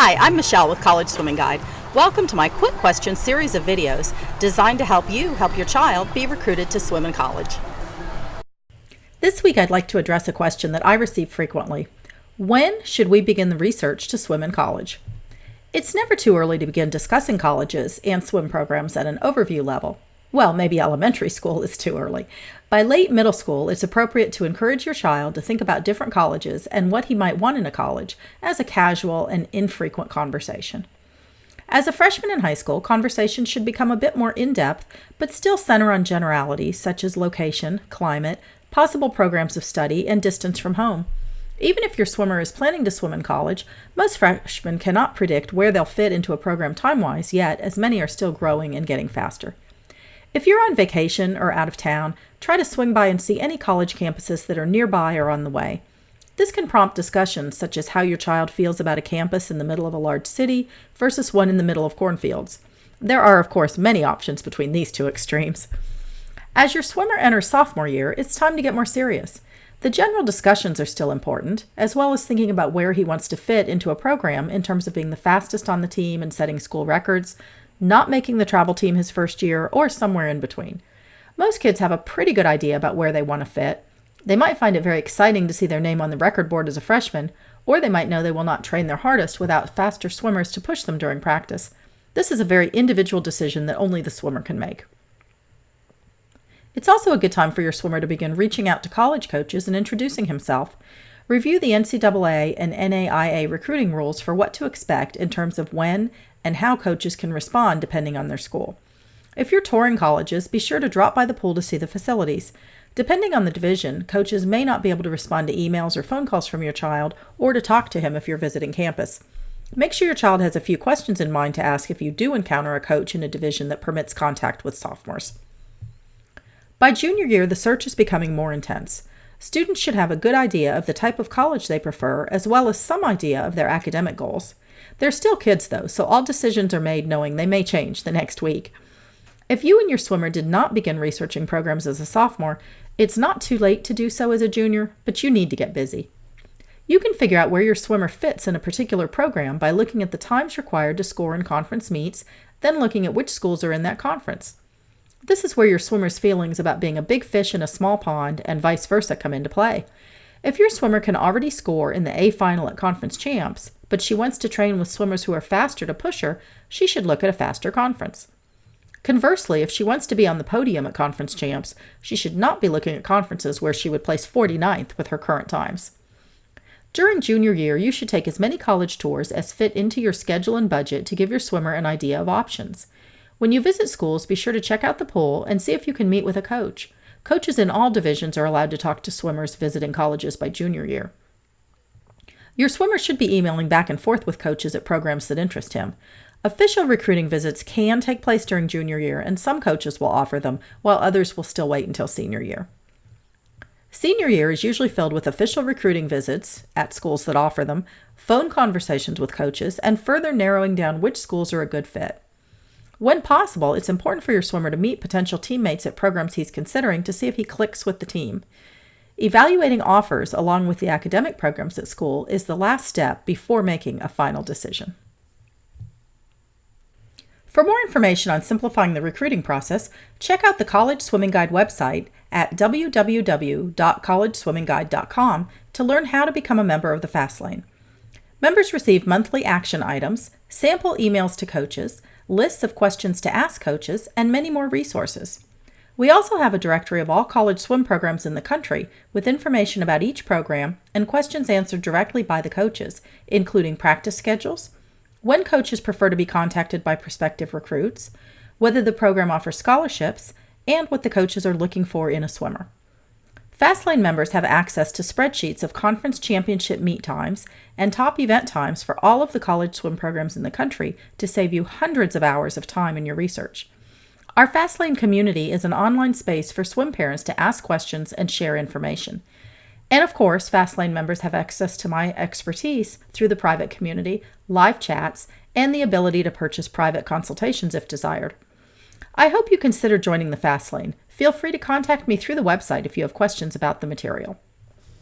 Hi, I'm Michelle with College Swimming Guide. Welcome to my quick question series of videos designed to help you help your child be recruited to swim in college. This week I'd like to address a question that I receive frequently. When should we begin the research to swim in college? It's never too early to begin discussing colleges and swim programs at an overview level. Well, maybe elementary school is too early. By late middle school, it's appropriate to encourage your child to think about different colleges and what he might want in a college as a casual and infrequent conversation. As a freshman in high school, conversations should become a bit more in-depth, but still center on generalities such as location, climate, possible programs of study, and distance from home. Even if your swimmer is planning to swim in college, most freshmen cannot predict where they'll fit into a program time-wise yet, as many are still growing and getting faster. If you're on vacation or out of town, try to swing by and see any college campuses that are nearby or on the way. This can prompt discussions such as how your child feels about a campus in the middle of a large city versus one in the middle of cornfields. There are, of course, many options between these two extremes. As your swimmer enters sophomore year, it's time to get more serious. The general discussions are still important, as well as thinking about where he wants to fit into a program in terms of being the fastest on the team and setting school records, not making the travel team his first year, or somewhere in between. Most kids have a pretty good idea about where they want to fit. They might find it very exciting to see their name on the record board as a freshman, or they might know they will not train their hardest without faster swimmers to push them during practice. This is a very individual decision that only the swimmer can make. It's also a good time for your swimmer to begin reaching out to college coaches and introducing himself. Review the NCAA and NAIA recruiting rules for what to expect in terms of when and how coaches can respond depending on their school. If you're touring colleges, be sure to drop by the pool to see the facilities. Depending on the division, coaches may not be able to respond to emails or phone calls from your child or to talk to him if you're visiting campus. Make sure your child has a few questions in mind to ask if you do encounter a coach in a division that permits contact with sophomores. By junior year, the search is becoming more intense. Students should have a good idea of the type of college they prefer, as well as some idea of their academic goals. They're still kids, though, so all decisions are made knowing they may change the next week. If you and your swimmer did not begin researching programs as a sophomore, it's not too late to do so as a junior, but you need to get busy. You can figure out where your swimmer fits in a particular program by looking at the times required to score in conference meets, then looking at which schools are in that conference. This is where your swimmer's feelings about being a big fish in a small pond and vice versa come into play. If your swimmer can already score in the A final at conference champs, but she wants to train with swimmers who are faster to push her, she should look at a faster conference. Conversely, if she wants to be on the podium at conference champs, she should not be looking at conferences where she would place 49th with her current times. During junior year, you should take as many college tours as fit into your schedule and budget to give your swimmer an idea of options. When you visit schools, be sure to check out the pool and see if you can meet with a coach. Coaches in all divisions are allowed to talk to swimmers visiting colleges by junior year. Your swimmer should be emailing back and forth with coaches at programs that interest him. Official recruiting visits can take place during junior year, and some coaches will offer them, while others will still wait until senior year. Senior year is usually filled with official recruiting visits at schools that offer them, phone conversations with coaches, and further narrowing down which schools are a good fit. When possible, it's important for your swimmer to meet potential teammates at programs he's considering to see if he clicks with the team. Evaluating offers along with the academic programs at school is the last step before making a final decision. For more information on simplifying the recruiting process, check out the College Swimming Guide website at www.collegeswimmingguide.com to learn how to become a member of the Fast Lane. Members receive monthly action items, sample emails to coaches, lists of questions to ask coaches, and many more resources. We also have a directory of all college swim programs in the country with information about each program and questions answered directly by the coaches, including practice schedules, when coaches prefer to be contacted by prospective recruits, whether the program offers scholarships, and what the coaches are looking for in a swimmer. Fastlane members have access to spreadsheets of conference championship meet times and top event times for all of the college swim programs in the country to save you hundreds of hours of time in your research. Our Fastlane community is an online space for swim parents to ask questions and share information. And of course, Fastlane members have access to my expertise through the private community, live chats, and the ability to purchase private consultations if desired. I hope you consider joining the Fastlane. Feel free to contact me through the website if you have questions about the material.